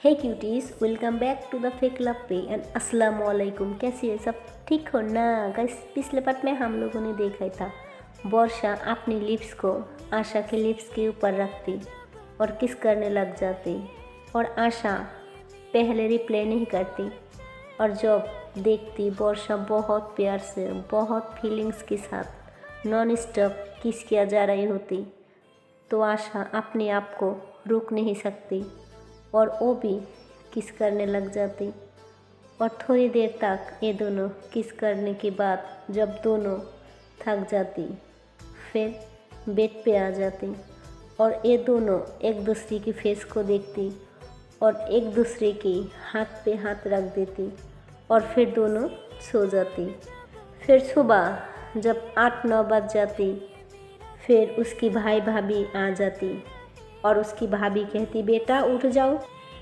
Hey cuties, welcome back to the fake love पे and अस्सलाम वालेकुम। कैसी है सब? ठीक हो ना गाइस? पिछले पार्ट में हम लोगों ने देखा था वर्षा अपनी लिप्स को आशा के लिप्स के ऊपर रखती और किस करने लग जाती और आशा पहले रिप्लाई नहीं करती और जब देखती वर्षा बहुत प्यार से बहुत फीलिंग्स के साथ नॉन स्टॉप किस किया जा रही होती तो आशा अपने आप को रोक नहीं सकती और वो भी किस करने लग जाती। और थोड़ी देर तक ये दोनों किस करने के बाद जब दोनों थक जाती फिर बेड पे आ जाती और ये दोनों एक दूसरे की फेस को देखती और एक दूसरे की हाथ पे हाथ रख देती और फिर दोनों सो जाती। फिर सुबह जब 8-9 बज जाती फिर उसकी भाई भाभी आ जाती और उसकी भाभी कहती, बेटा उठ जाओ,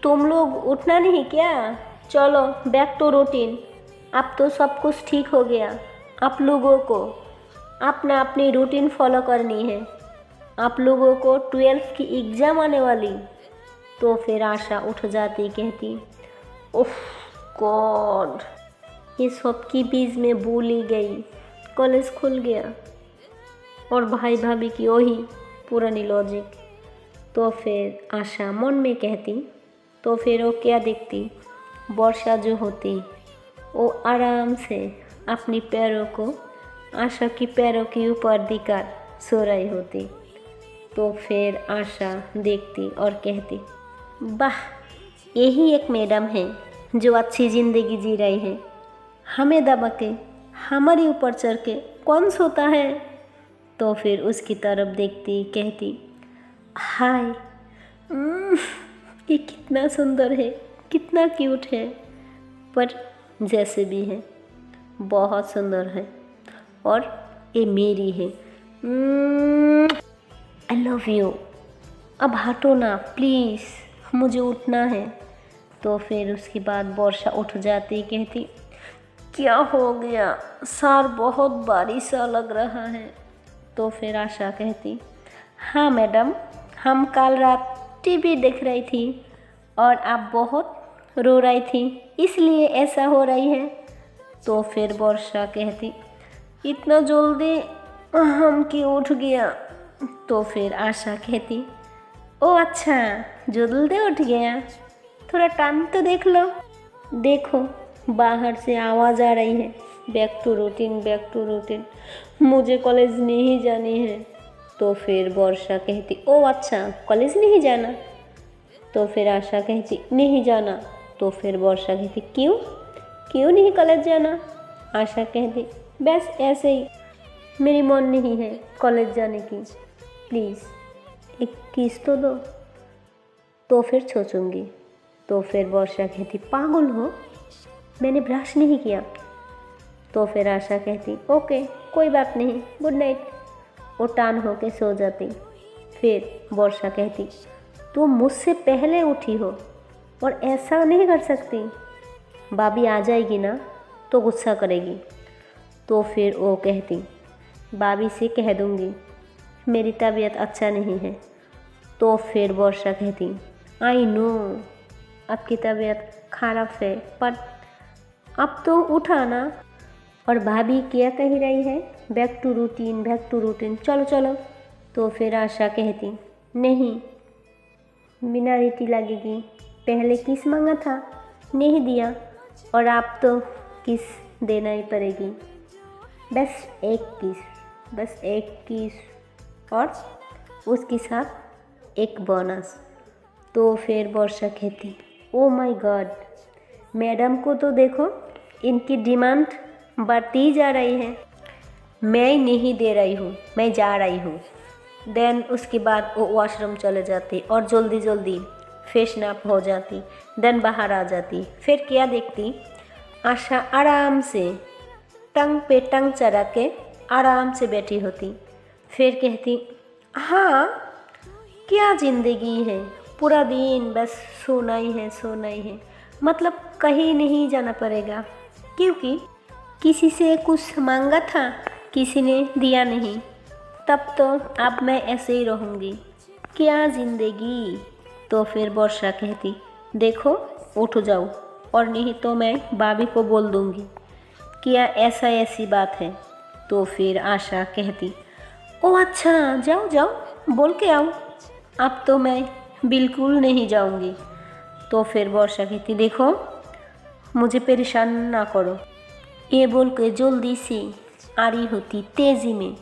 तुम लोग उठना नहीं क्या? चलो बैक टू रूटीन, अब तो सब कुछ ठीक हो गया। आप लोगों को अपना अपनी रूटीन फॉलो करनी है। आप लोगों को 12th की एग्ज़ाम आने वाली। तो फिर आशा उठ जाती, कहती, ओह गॉड, ये सब की बीच में भूल ही गई, कॉलेज खुल गया। और भाई भाभी की वही पुरानी लॉजिक। तो फिर आशा मन में कहती, तो फिर वो क्या देखती, वर्षा जो होती वो आराम से अपनी पैरों को आशा की पैरों के ऊपर देकर सो रही होती। तो फिर आशा देखती और कहती, वाह, यही एक मैडम है जो अच्छी ज़िंदगी जी रही है। हमें दबा के हमारे ऊपर चढ़ के कौन सोता है? तो फिर उसकी तरफ देखती, कहती, हाय, ये कितना सुंदर है, कितना क्यूट है, पर जैसे भी है बहुत सुंदर है और ये मेरी है। आई लव यू। अब हटो ना प्लीज़, मुझे उठना है। तो फिर उसके बाद वर्षा उठ जाती, कहती, क्या हो गया? सर बहुत भारी सा लग रहा है। तो फिर आशा कहती, हाँ मैडम, हम कल रात टीवी देख रही थी और आप बहुत रो रही थी, इसलिए ऐसा हो रही है। तो फिर वर्षा कहती, इतना जल्दी हम क्यों उठ गया? तो फिर आशा कहती, ओ अच्छा, जल्दी उठ गया, थोड़ा टाइम तो देख लो। देखो बाहर से आवाज़ आ रही है, back to routine, back to routine, मुझे कॉलेज नहीं जानी है। तो फिर वर्षा कहती, ओ अच्छा, कॉलेज नहीं जाना? तो फिर आशा कहती, नहीं जाना। तो फिर वर्षा कहती, क्यों क्यों नहीं कॉलेज जाना? आशा कहती, बस ऐसे ही, मेरी मन नहीं है कॉलेज जाने की, प्लीज़ एक किस तो दो, तो फिर सोचूंगी। तो फिर वर्षा कहती, पागल हो, मैंने ब्रश नहीं किया। तो फिर आशा कहती, ओके कोई बात नहीं, गुड नाइट। वो टान होके सो जाती। फिर वर्षा कहती, तुम मुझसे पहले उठी हो और ऐसा नहीं कर सकती, भाभी आ जाएगी ना तो गुस्सा करेगी। तो फिर वो कहती, भाभी से कह दूँगी मेरी तबीयत अच्छा नहीं है। तो फिर वर्षा कहती, आई नो आपकी तबीयत खराब है, पर अब तो उठा ना। और भाभी क्या कह रही है, back to routine, back to routine, चलो चलो। तो फिर आशा कहती, नहीं, बिना रीति लगेगी, पहले किस मांगा था, नहीं दिया, और आप तो किस देना ही पड़ेगी, बस एक किस, बस एक किस और उसके साथ एक बोनस। तो फिर वर्षा कहती, ओ माय गॉड, मैडम को तो देखो, इनकी डिमांड बढ़ती जा रही है। मैं नहीं दे रही हूँ, मैं जा रही हूँ। देन उसके बाद वो वॉशरूम चले जाती और जल्दी जल्दी फ्रेशन अप हो जाती। देन बाहर आ जाती। फिर क्या देखती, आशा आराम से टंग पे टंग चढ़ा के आराम से बैठी होती। फिर कहती, हाँ क्या ज़िंदगी है, पूरा दिन बस सोना ही है, सोना ही है, मतलब कहीं नहीं जाना पड़ेगा, क्योंकि किसी से कुछ मांगा था, किसी ने दिया नहीं, तब तो अब मैं ऐसे ही रहूँगी, क्या ज़िंदगी। तो फिर वर्षा कहती, देखो उठ जाओ, और नहीं तो मैं भाभी को बोल दूँगी। क्या ऐसी बात है? तो फिर आशा कहती, ओ अच्छा, जाओ जाओ, बोल के आओ। अब तो मैं बिल्कुल नहीं जाऊँगी। तो फिर वर्षा कहती, देखो मुझे परेशान ना करो। ये बोल के जल्दी से आ रही होती तेज़ी में,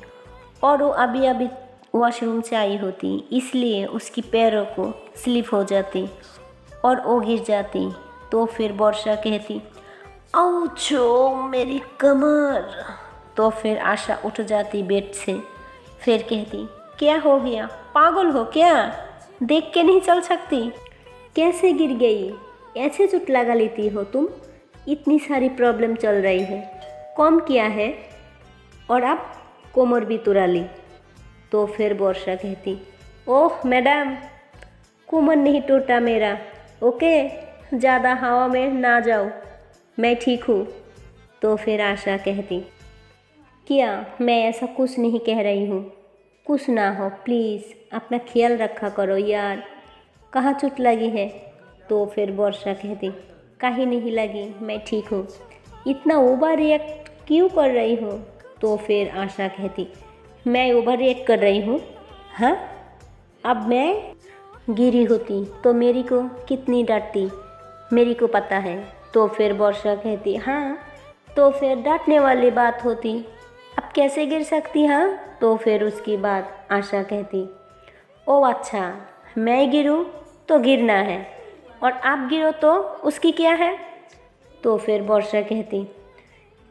और वो अभी अभी वॉशरूम से आई होती, इसलिए उसकी पैरों को स्लिप हो जाती और वो गिर जाती। तो फिर वर्षा कहती, औचो मेरी कमर। तो फिर आशा उठ जाती बेड से, फिर कहती, क्या हो गया, पागल हो क्या? देख के नहीं चल सकती? कैसे गिर गई? ऐसे चोट लगा लेती हो तुम? इतनी सारी प्रॉब्लम चल रही है, कम किया है और अब कोमर भी तुरा ली। तो फिर वर्षा कहती, ओह मैडम, कोमर नहीं टूटा मेरा, ओके, ज़्यादा हवा में ना जाओ, मैं ठीक हूँ। तो फिर आशा कहती, क्या मैं ऐसा कुछ नहीं कह रही हूँ, कुछ ना हो, प्लीज़ अपना ख्याल रखा करो यार, कहाँ चोट लगी है? तो फिर वर्षा कहती, कहीं नहीं लगी, मैं ठीक हूँ, इतना ओवर रिएक्ट क्यों कर रही हो? तो फिर आशा कहती, मैं ओवर रिएक्ट कर रही हूँ? हाँ, अब मैं गिरी होती तो मेरी को कितनी डांटती, मेरी को पता है। तो फिर वर्षा कहती, हाँ तो फिर डांटने वाली बात होती, अब कैसे गिर सकती? हाँ। तो फिर उसके बाद आशा कहती, ओ अच्छा, मैं गिरूँ तो गिरना है, और आप गिरो तो उसकी क्या है? तो फिर वर्षा कहती,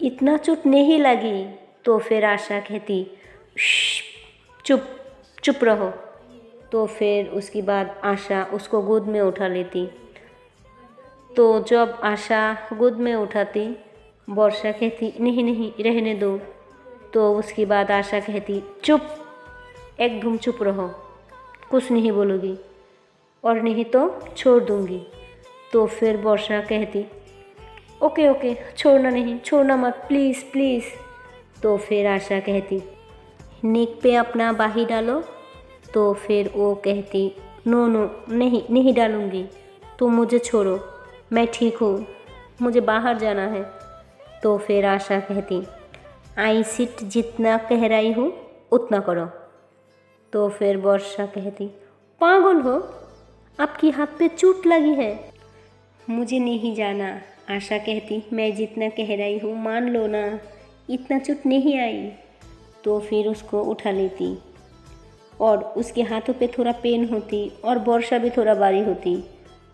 इतना चोट नहीं लगी। तो फिर आशा कहती, चुप चुप रहो। तो फिर उसके बाद आशा उसको गोद में उठा लेती। तो जब आशा गोद में उठाती, वर्षा कहती, नहीं नहीं रहने दो। तो उसके बाद आशा कहती, चुप, एकदम चुप रहो, कुछ नहीं बोलूँगी, और नहीं तो छोड़ दूँगी। तो फिर वर्षा कहती, ओके ओके, छोड़ना नहीं, छोड़ना मत, प्लीज़ प्लीज़। तो फिर आशा कहती, नेक पे अपना बाही डालो। तो फिर वो कहती, नो नो, नहीं नहीं डालूँगी, तुम मुझे छोड़ो, मैं ठीक हूँ, मुझे बाहर जाना है। तो फिर आशा कहती, आई सिट, जितना कह रही हूँ उतना करो। तो फिर वर्षा कहती, पागल हो, आपकी हाथ पे चोट लगी है, मुझे नहीं जाना। आशा कहती, मैं जितना कह रही हूँ मान लो ना, इतना चोट नहीं आई। तो फिर उसको उठा लेती, और उसके हाथों पे थोड़ा पेन होती, और वर्षा भी थोड़ा भारी होती,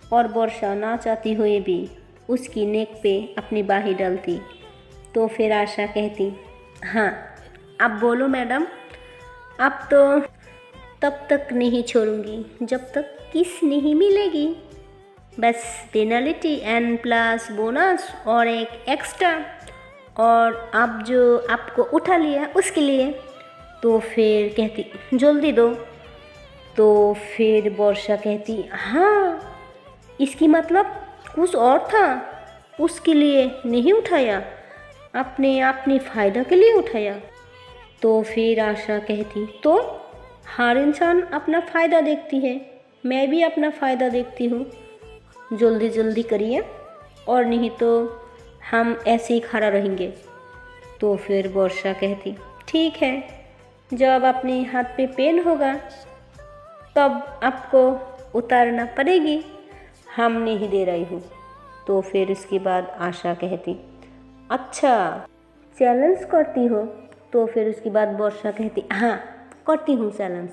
और वर्षा ना चाहती हुए भी उसकी नेक पे अपनी बाही डालती। तो फिर आशा कहती, हाँ अब बोलो मैडम, अब तो तब तक नहीं छोड़ूंगी जब तक किस नहीं मिलेगी, बस पेनल्टी एंड प्लस बोनस और एक एक्स्ट्रा, और अब जो आपको उठा लिया उसके लिए। तो फिर कहती, जल्दी दो। तो फिर वर्षा कहती, हाँ इसकी मतलब कुछ और था, उसके लिए नहीं उठाया, आपने अपने फ़ायदा के लिए उठाया। तो फिर आशा कहती, तो हर इंसान अपना फ़ायदा देखती है, मैं भी अपना फ़ायदा देखती हूँ, जल्दी जल्दी करिए, और नहीं तो हम ऐसे ही खड़ा रहेंगे। तो फिर वर्षा कहती, ठीक है, जब अपने हाथ पे पेन होगा तब आपको उतारना पड़ेगी, हम नहीं दे रही हूँ। तो फिर इसके बाद आशा कहती, अच्छा चैलेंज करती हो? तो फिर उसके बाद वर्षा कहती, हाँ करती हूँ चैलेंज।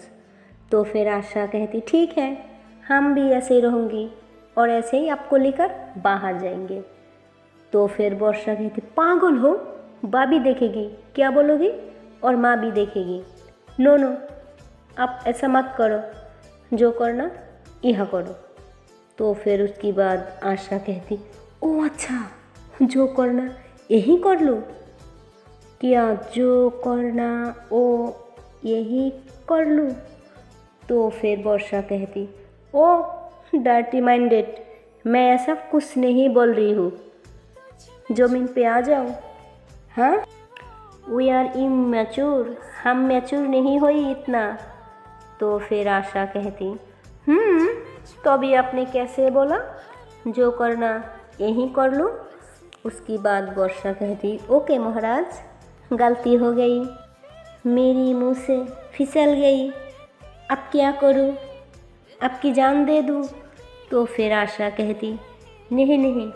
तो फिर आशा कहती, ठीक है, हम भी ऐसे ही रहूँगी, और ऐसे ही आपको लेकर बाहर जाएंगे। तो फिर वर्षा कहती, पागल हो, भाभी देखेगी, क्या बोलोगी, और माँ भी देखेगी, नो नो, आप ऐसा मत करो, जो करना यह करो। तो फिर उसके बाद आशा कहती, ओ अच्छा, जो करना यही कर लो, क्या जो करना ओ यही कर लूँ? तो फिर वर्षा कहती, ओ डर्टी माइंडेड, मैं ऐसा कुछ नहीं बोल रही हूँ, ज़मीन पे आ जाओ। हाँ, वी आर इमैच्योर, हम मैच्योर नहीं हुई इतना। तो फिर आशा कहती, तो अभी आपने कैसे बोला, जो करना यही कर लो। उसके बाद वर्षा कहती ओके महाराज, गलती हो गई, मेरी मुंह से फिसल गई, अब क्या करूं, आपकी जान दे दूं। तो फिर आशा कहती नहीं नहीं,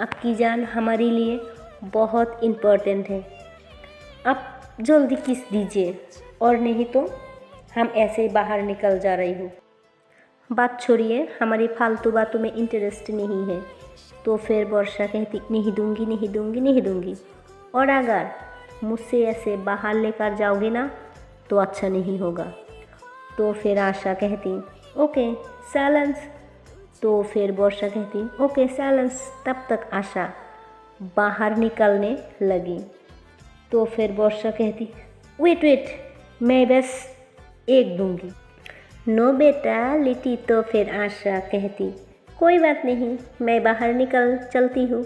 आपकी जान हमारे लिए बहुत इम्पोर्टेंट है, आप जल्दी किस दीजिए, और नहीं तो हम ऐसे ही बाहर निकल जा रही हूँ। बात छोड़िए, हमारी फालतू बातों में इंटरेस्ट नहीं है। तो फिर वर्षा कहती नहीं दूंगी नहीं दूंगी नहीं दूंगी, और अगर मुझसे ऐसे बाहर लेकर जाओगे ना तो अच्छा नहीं होगा। तो फिर आशा कहती ओके साइलेंस। तो फिर वर्षा कहती ओके साइलेंस। तब तक आशा बाहर निकलने लगी। तो फिर वर्षा कहती वेट वेट, मैं बस एक दूंगी। नो बेटा लिटी। तो फिर आशा कहती कोई बात नहीं, मैं बाहर निकल चलती हूँ,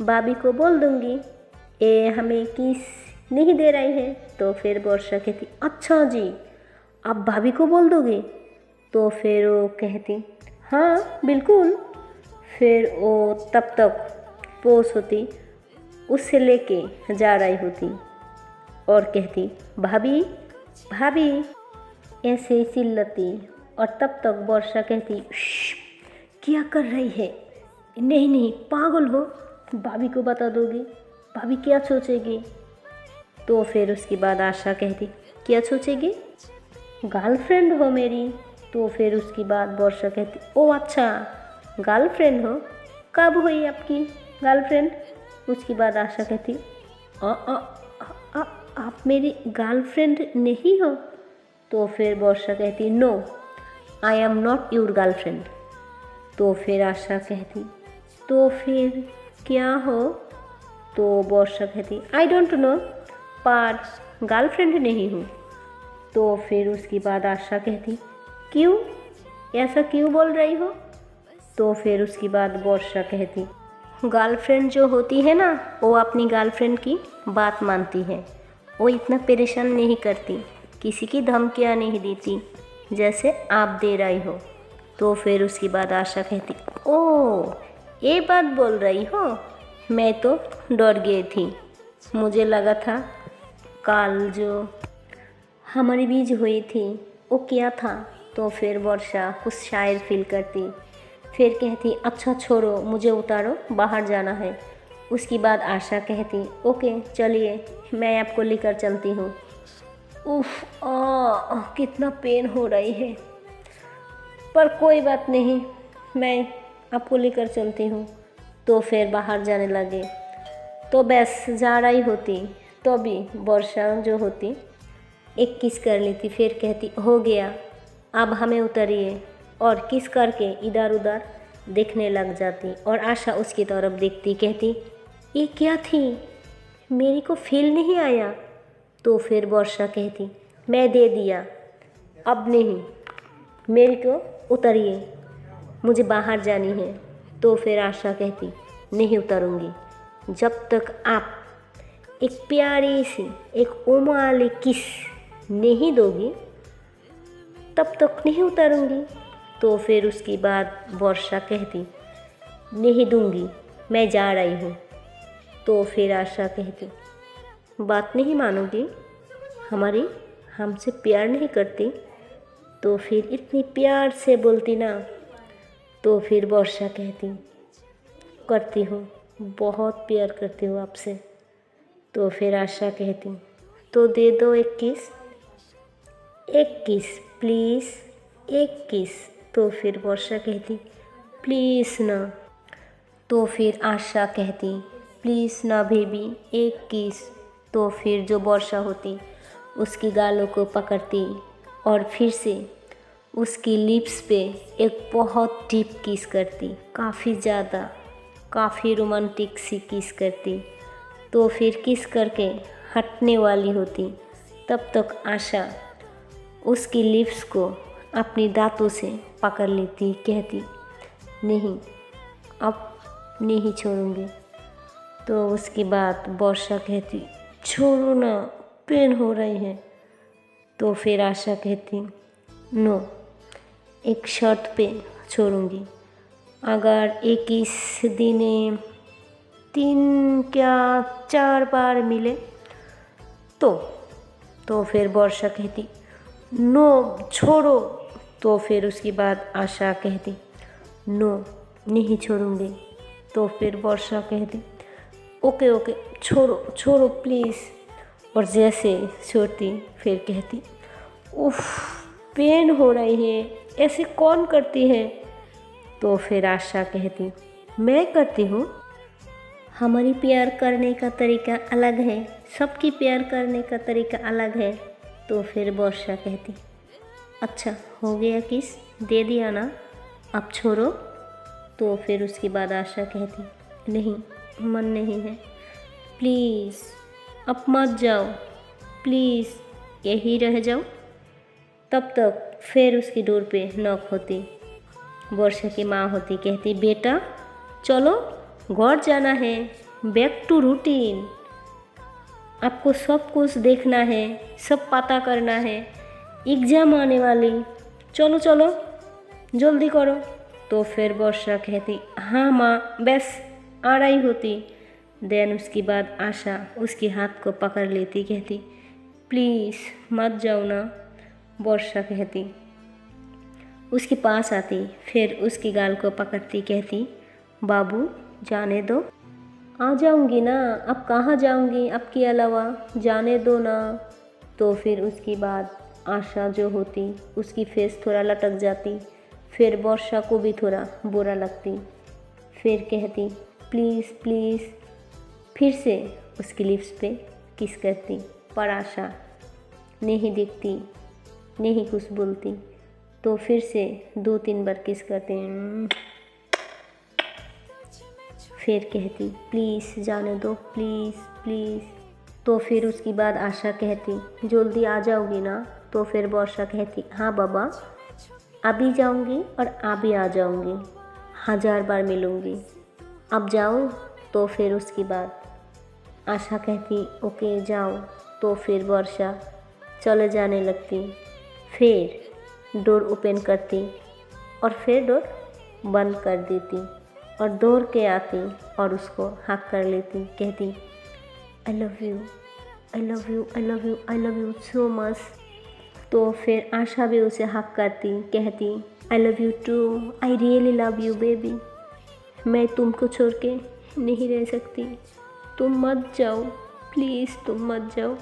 भाभी को बोल दूंगी ये हमें किस नहीं दे रही है। तो फिर वर्षा कहती अच्छा जी, आप भाभी को बोल दोगे। तो फिर वो कहती हाँ बिल्कुल। फिर वो तब तक पोस होती उससे लेके जा रही होती और कहती भाभी भाभी, ऐसे ही चिल्लाती। और तब तक वर्षा कहती क्या कर रही है, नहीं नहीं पागल हो, भाभी को बता दोगी, भाभी क्या सोचेगी। तो फिर उसके बाद आशा कहती क्या सोचेगी, गर्लफ्रेंड हो मेरी। तो फिर उसके बाद वर्षा कहती ओ अच्छा गर्लफ्रेंड हो, कब हुई आपकी गर्लफ्रेंड। उसके बाद आशा कहती आ, आ, आ, आ, आप मेरी गर्लफ्रेंड नहीं हो। तो फिर वर्षा कहती no I am not your girlfriend. तो फिर आशा कहती तो फिर क्या हो। तो वर्षा कहती आई डोंट नो, पर गर्लफ्रेंड नहीं हूँ। तो फिर उसके बाद आशा कहती क्यों, ऐसा क्यों बोल रही हो। तो फिर उसके बाद वर्षा कहती गर्लफ्रेंड जो होती है ना वो अपनी गर्लफ्रेंड की बात मानती है, वो इतना परेशान नहीं करती, किसी की धमकियाँ नहीं देती जैसे आप दे रही हो। तो फिर उसके बाद आशा कहती ओ ये बात बोल रही हो, मैं तो डर गई थी, मुझे लगा था कल जो हमारी बीज हुई थी वो क्या था। तो फिर वर्षा कुछ शायर फील करती, फिर कहती अच्छा छोड़ो मुझे उतारो, बाहर जाना है। उसके बाद आशा कहती ओके चलिए मैं आपको लेकर चलती हूँ। उफ कितना पेन हो रही है, पर कोई बात नहीं, मैं आपको लेकर चलती हूँ। तो फिर बाहर जाने लगे। तो बस जा रही होती तो भी वर्षा जो होती एक किस कर लेती, फिर कहती हो गया अब हमें उतरिए, और किस करके इधर उधर देखने लग जाती। और आशा उसकी तरफ देखती, कहती ये क्या थी, मेरे को फील नहीं आया। तो फिर वर्षा कहती मैं दे दिया, अब नहीं, मेरे को उतरिए, मुझे बाहर जानी है। तो फिर आशा कहती नहीं उतरूँगी जब तक आप एक प्यारी सी एक उमाली किस नहीं दोगी, तब तक नहीं उतरूँगी। तो फिर उसके बाद वर्षा कहती नहीं दूँगी, मैं जा रही हूँ। तो फिर आशा कहती बात नहीं मानोगी, हमारी हमसे प्यार नहीं करती। तो फिर इतनी प्यार से बोलती ना। तो फिर वर्षा कहती करती हूँ, बहुत प्यार करती हूँ आपसे। तो फिर आशा कहती तो दे दो एक किस, एक किस प्लीज़, एक किस। तो फिर वर्षा कहती प्लीज़ ना। तो फिर आशा कहती प्लीज़ ना बेबी, एक किस। तो फिर जो वर्षा होती उसकी गालों को पकड़ती और फिर से उसकी लिप्स पे एक बहुत डीप किस करती, काफ़ी ज़्यादा, काफ़ी रोमांटिक सी किस करती। तो फिर किस करके हटने वाली होती, तब तक आशा उसकी लिप्स को अपनी दांतों से पकड़ लेती, कहती नहीं अब नहीं छोड़ूंगी। तो उसके बाद वर्षा कहती छोड़ो ना, पेन हो रही है। तो फिर आशा कहती नो, एक शर्त पे छोड़ूंगी, अगर 21 दिन 3 क्या 4 बार मिले तो फिर वर्षा कहती नो छोड़ो। तो फिर उसके बाद आशा कहती नो नहीं छोड़ूंगी। तो फिर वर्षा कहती ओके ओके छोड़ो छोड़ो प्लीज़। और जैसे छोड़ती फिर कहती उफ पेन हो रही है, ऐसे कौन करती है। तो फिर आशा कहती मैं करती हूँ। हमारी प्यार करने का तरीका अलग है, सबकी प्यार करने का तरीका अलग है। तो फिर वर्षा कहती अच्छा हो गया किस, दे दिया ना, अब छोड़ो। तो फिर उसके बाद आशा कहती नहीं मन नहीं है, प्लीज़ अब मत जाओ, प्लीज़ यही रह जाओ। तब तक फिर उसकी डोर पे नॉक होती। वर्षा की माँ होती, कहती बेटा चलो घर जाना है, बैक टू रूटीन, आपको सब कुछ देखना है, सब पता करना है, एग्ज़ाम आने वाली, चलो चलो जल्दी करो। तो फिर वर्षा कहती हाँ माँ बस आ रही होती। देन उसके बाद आशा उसके हाथ को पकड़ लेती, कहती प्लीज़ मत जाओ ना। वर्षा कहती उसके पास आती, फिर उसके गाल को पकड़ती, कहती बाबू जाने दो, आ जाऊंगी ना, अब कहाँ जाऊंगी आपके अलावा, जाने दो ना। तो फिर उसके बाद आशा जो होती उसकी फेस थोड़ा लटक जाती, फिर वर्षा को भी थोड़ा बुरा लगती। फिर कहती प्लीज़ प्लीज़, फिर से उसकी लिप्स पे किस करती, पर आशा नहीं दिखती, नहीं कुछ बोलती। तो फिर से 2-3 बार किस करते, फिर कहती प्लीज़ जाने दो प्लीज़ प्लीज़। तो फिर उसके बाद आशा कहती जल्दी आ जाओगी ना। तो फिर वर्षा कहती हाँ बाबा अभी जाऊंगी और अभी आ जाऊंगी, 1000 बार मिलूंगी, अब जाओ। तो फिर उसके बाद आशा कहती ओके जाओ। तो फिर वर्षा चले जाने लगती, फिर डोर ओपन करती और फिर डोर बंद कर देती और दौड़ के आती और उसको हक कर लेती, कहती I love you I love you I love you I love you so much. तो फिर आशा भी उसे हक करती, कहती I love you too, I really love you baby, मैं तुमको छोड़ के नहीं रह सकती, तुम मत जाओ प्लीज़, तुम मत जाओ।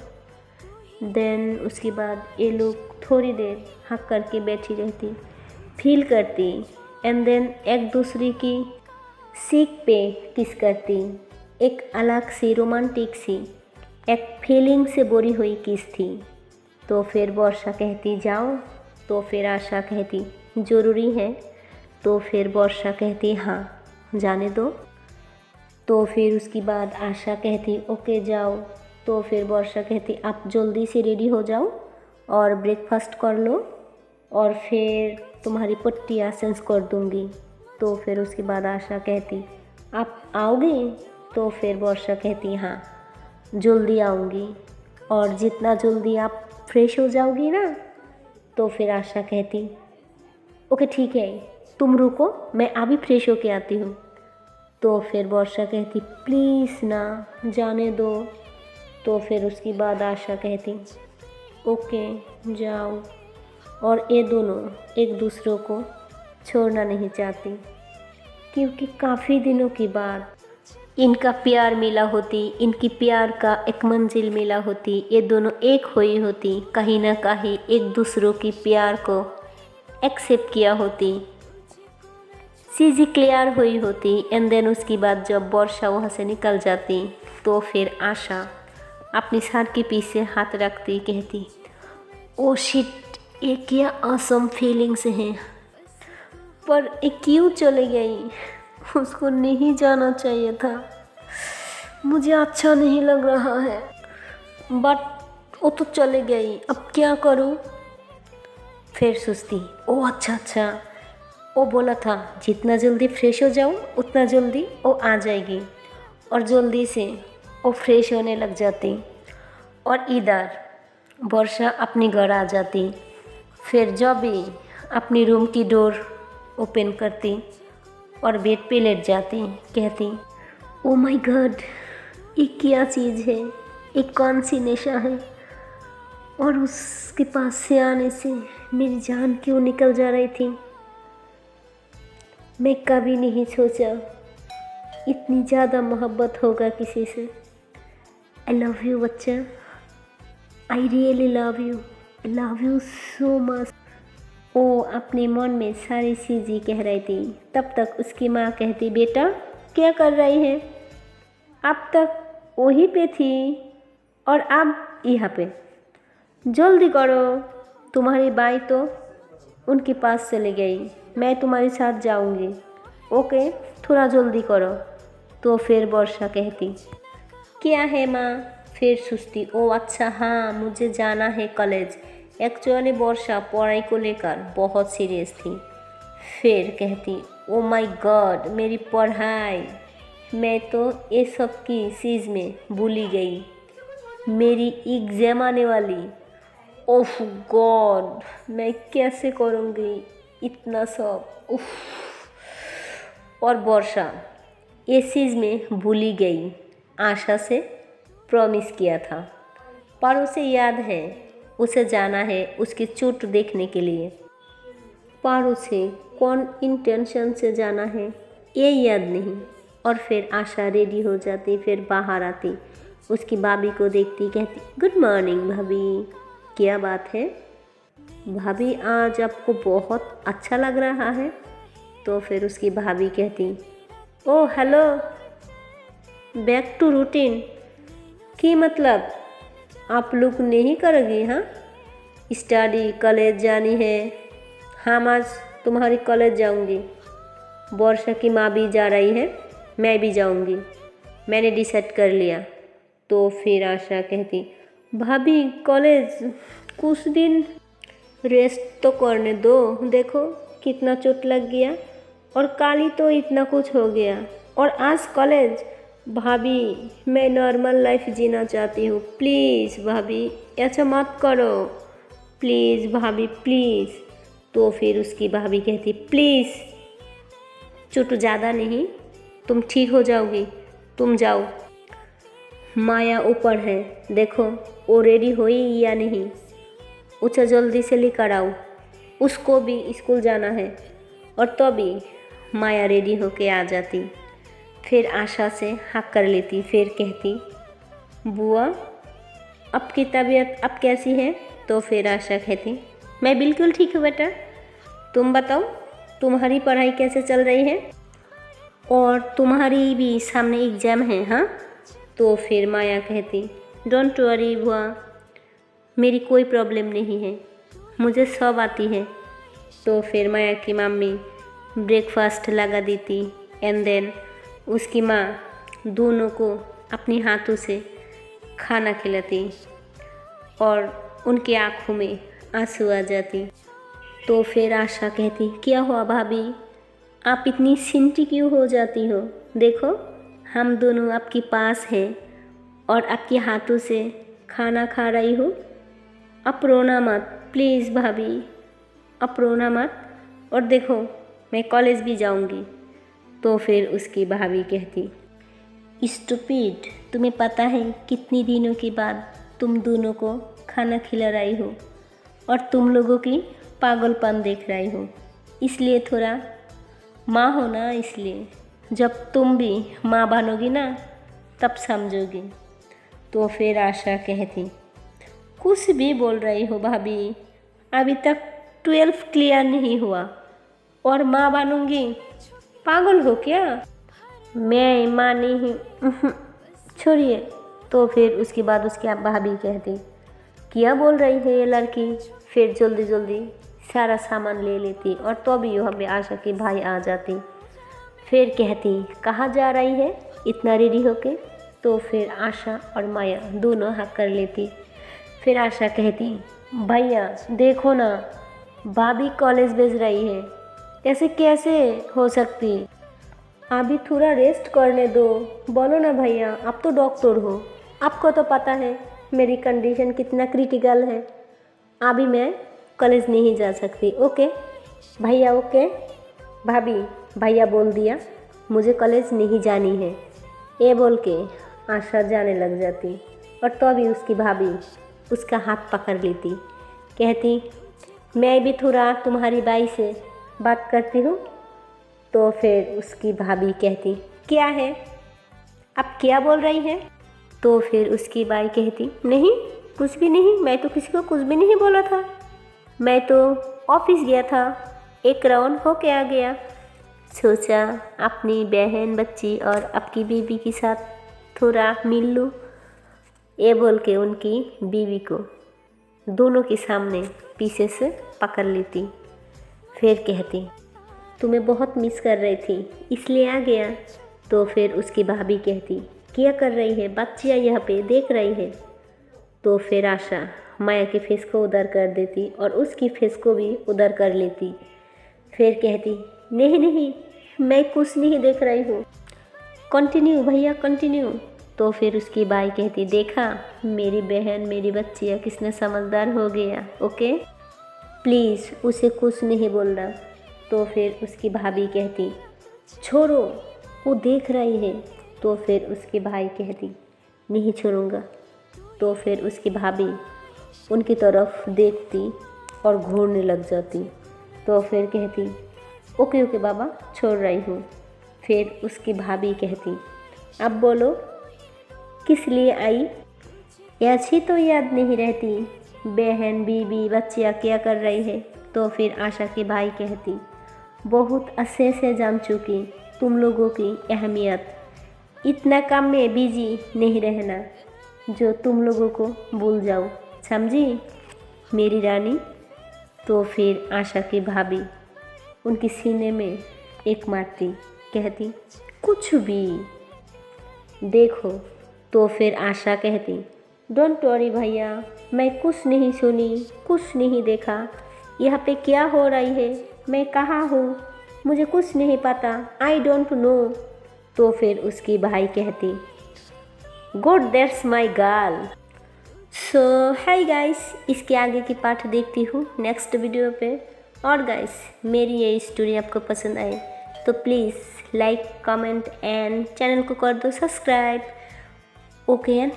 देन उसके बाद ये लोग थोड़ी देर हक करके बैठी रहती, फील करती, एंड देन एक दूसरे की सीख पे किस करती। एक अलग सी रोमांटिक सी एक फीलिंग से बोरी हुई किस थी। तो फिर वर्षा कहती जाओ। तो फिर आशा कहती ज़रूरी है। तो फिर वर्षा कहती हाँ जाने दो। तो फिर उसके बाद आशा कहती ओके जाओ। तो फिर वर्षा कहती आप जल्दी से रेडी हो जाओ और ब्रेकफास्ट कर लो और फिर तुम्हारी पट्टियाँ चेंज कर दूँगी। तो फिर उसके बाद आशा कहती आप आओगे। तो फिर वर्षा कहती हाँ जल्दी आऊँगी, और जितना जल्दी आप फ्रेश हो जाओगी ना। तो फिर आशा कहती ओके ठीक है तुम रुको, मैं अभी फ्रेश होके आती हूँ। तो फिर वर्षा कहती प्लीज़ ना जाने दो। तो फिर उसके बाद आशा कहती ओके जाओ, और ये दोनों एक दूसरे को छोड़ना नहीं चाहती, क्योंकि काफ़ी दिनों के बाद इनका प्यार मिला होती, इनकी प्यार का एक मंजिल मिला होती, ये दोनों एक हुई होती, कहीं ना कहीं एक दूसरों की प्यार को एक्सेप्ट किया होती, चीज़ें क्लियर हुई होती। एंड देन उसके बाद जब वर्षा वहाँ से निकल जाती तो फिर आशा अपनी सर के पीछे हाथ रखती, कहती ओ शिट ये क्या असम फीलिंग्स हैं, पर ये क्यों चली गई, उसको नहीं जाना चाहिए था, मुझे अच्छा नहीं लग रहा है, बट वो तो चले गई, अब क्या करूं। फिर सोचती ओ अच्छा वो बोला था जितना जल्दी फ्रेश हो जाऊं उतना जल्दी वो आ जाएगी, और जल्दी से वो फ्रेश होने लग जाती और इधर वर्षा अपनी घर आ जाती। फिर जब भी अपनी रूम की डोर ओपन करती और बेड पे लेट जाती, कहती ओ माय गॉड, ये क्या चीज़ है, ये कौन सी नशा है, और उसके पास से आने से मेरी जान क्यों निकल जा रही थी। मैं कभी नहीं सोचा इतनी ज़्यादा मोहब्बत होगा किसी से। आई लव यू बच्चा, आई really love you so much. वो अपने मन में सारी चीज़ें कह रही थी। तब तक उसकी माँ कहती, बेटा क्या कर रही है, अब तक वहीं पे थी और अब यहाँ पे, जल्दी करो, तुम्हारी बाई तो उनके पास चली गई, मैं तुम्हारे साथ जाऊंगी, ओके थोड़ा जल्दी करो। तो फिर वर्षा कहती, क्या है माँ। फिर सुस्ती, ओ अच्छा हाँ, मुझे जाना है कॉलेज। एक्चुअली वर्षा पढ़ाई को लेकर बहुत सीरियस थी। फिर कहती, ओ माय गॉड, मेरी पढ़ाई, मैं तो ये सब की चीज़ में भूल ही गई, मेरी एग्ज़ाम आने वाली, ओह गॉड मैं कैसे करूँगी इतना सब, उफ। और वर्षा ये चीज़ में भूल ही गई, आशा से प्रॉमिस किया था, पर उसे याद है उसे जाना है उसकी चोट देखने के लिए, पर उसे कौन इंटेंशन से जाना है ये याद नहीं। और फिर आशा रेडी हो जाती, फिर बाहर आती, उसकी भाभी को देखती, कहती, गुड मॉर्निंग भाभी, क्या बात है भाभी, आज आपको बहुत अच्छा लग रहा है। तो फिर उसकी भाभी कहती, ओ हेलो, बैक टू रूटीन, की मतलब आप लोग नहीं करोगी, हाँ स्टडी कॉलेज जानी है। हाँ आज तुम्हारी कॉलेज जाऊंगी, वर्षा की माँ भी जा रही है, मैं भी जाऊंगी, मैंने डिसाइड कर लिया। तो फिर आशा कहती, भाभी कॉलेज कुछ दिन रेस्ट तो करने दो, देखो कितना चोट लग गया और काली तो इतना कुछ हो गया, और आज कॉलेज। भाभी मैं नॉर्मल लाइफ जीना चाहती हूँ, प्लीज़ भाभी ऐसा मत करो, प्लीज़ भाभी प्लीज़। तो फिर उसकी भाभी कहती, प्लीज़ चोट ज़्यादा नहीं, तुम ठीक हो जाओगी, तुम जाओ। माया ऊपर है, देखो वो रेडी हुई या नहीं, उसे जल्दी से लेकर आओ, उसको भी स्कूल जाना है। और तभी माया रेडी होके आ जाती, फिर आशा से हक कर लेती, फिर कहती, बुआ आपकी तबीयत अब कैसी है। तो फिर आशा कहती, मैं बिल्कुल ठीक हूँ बेटा, तुम बताओ तुम्हारी पढ़ाई कैसे चल रही है, और तुम्हारी भी सामने एग्ज़ाम है, हाँ। तो फिर माया कहती, डोंट वरी बुआ, मेरी कोई प्रॉब्लम नहीं है, मुझे सब आती है। तो फिर माया की मम्मी ब्रेकफास्ट लगा देती, एंड देन उसकी माँ दोनों को अपनी हाथों से खाना खिलाती और उनकी आँखों में आंसू आ जाती। तो फिर आशा कहती, क्या हुआ भाभी, आप इतनी चिंती क्यों हो जाती हो, देखो हम दोनों आपके पास हैं और आपके हाथों से खाना खा रही हो, आप रोना मत प्लीज़ भाभी, आप रोना मत, और देखो मैं कॉलेज भी जाऊंगी। तो फिर उसकी भाभी कहती, स्टूपिड, तुम्हें पता है कितनी दिनों के बाद तुम दोनों को खाना खिला रही हो और तुम लोगों की पागलपन देख रही हो, इसलिए थोड़ा माँ हो ना, इसलिए जब तुम भी माँ बनोगी ना तब समझोगी। तो फिर आशा कहती, कुछ भी बोल रही हो भाभी, अभी तक 12 क्लियर नहीं हुआ और माँ बनूंगी, पागल हो क्या, मैं माँ नहीं हूँ, छोड़िए। तो फिर उसके बाद उसकी भाभी कहती, क्या बोल रही है ये लड़की। फिर जल्दी जल्दी सारा सामान ले लेती और तो भी यहाँ पे आशा की भाई आ जाती। फिर कहती, कहाँ जा रही है इतना रेडी होके। तो फिर आशा और माया दोनों हक कर लेती। फिर आशा कहती, भैया देखो ना, भाभी कॉलेज भेज रही है, ऐसे कैसे हो सकती, अभी थोड़ा रेस्ट करने दो, बोलो ना भैया, आप तो डॉक्टर हो, आपको तो पता है मेरी कंडीशन कितना क्रिटिकल है, अभी मैं कॉलेज नहीं जा सकती। ओके भैया, ओके भाभी, भैया बोल दिया मुझे कॉलेज नहीं जानी है, ये बोल के आशा जाने लग जाती और तो अभी उसकी भाभी उसका हाथ पकड़ लेती, कहती मैं भी थोड़ा तुम्हारी बाई से बात करती हूँ। तो फिर उसकी भाभी कहती क्या है, आप क्या बोल रही हैं? तो फिर उसकी बाई कहती नहीं कुछ भी नहीं, मैं तो किसी को कुछ भी नहीं बोला था, मैं तो ऑफिस गया था, एक राउंड होके आ गया, सोचा अपनी बहन बच्ची और आपकी बीवी के साथ थोड़ा मिल लूँ। ये बोल के उनकी बीवी को दोनों के सामने पीछे से पकड़ लेती, फिर कहती तुम्हें बहुत मिस कर रही थी इसलिए आ गया। तो फिर उसकी भाभी कहती क्या कर रही है, बच्चियाँ यहाँ पे देख रही है। तो फिर आशा माया के फेस को उधर कर देती और उसकी फेस को भी उधर कर लेती, फिर कहती नहीं नहीं मैं कुछ नहीं देख रही हूँ, कंटिन्यू भैया कंटिन्यू। तो फिर उसकी बाई कहती देखा मेरी बहन मेरी बच्चियाँ किसने समझदार हो गया, ओके प्लीज़ उसे कुछ नहीं बोलना। तो फिर उसकी भाभी कहती छोड़ो वो देख रही है। तो फिर उसकी भाई कहती नहीं छोड़ूंगा। तो फिर उसकी भाभी उनकी तरफ देखती और घूरने लग जाती। तो फिर कहती ओके ओके बाबा छोड़ रही हूँ। फिर उसकी भाभी कहती अब बोलो किस लिए आई, ऐसी तो याद नहीं रहती, बहन बीबी बच्चियाँ क्या कर रही है। तो फिर आशा की भाई कहती बहुत अच्छे से जान चुकी तुम लोगों की अहमियत, इतना काम में बिजी नहीं रहना जो तुम लोगों को भूल जाओ, समझी मेरी रानी। तो फिर आशा की भाभी उनकी सीने में एक मारती, कहती कुछ भी देखो। तो फिर आशा कहती डोंट वरी भैया मैं कुछ नहीं सुनी कुछ नहीं देखा, यहाँ पे क्या हो रही है, मैं कहाँ हूँ, मुझे कुछ नहीं पता, आई डोंट नो। तो फिर उसकी भाई कहती good that's my girl. So hi guys, इसके आगे की पार्ट देखती हूँ नेक्स्ट वीडियो पे। और गाइस मेरी ये स्टोरी आपको पसंद आए तो please like comment and channel को कर दो सब्सक्राइब। Okay and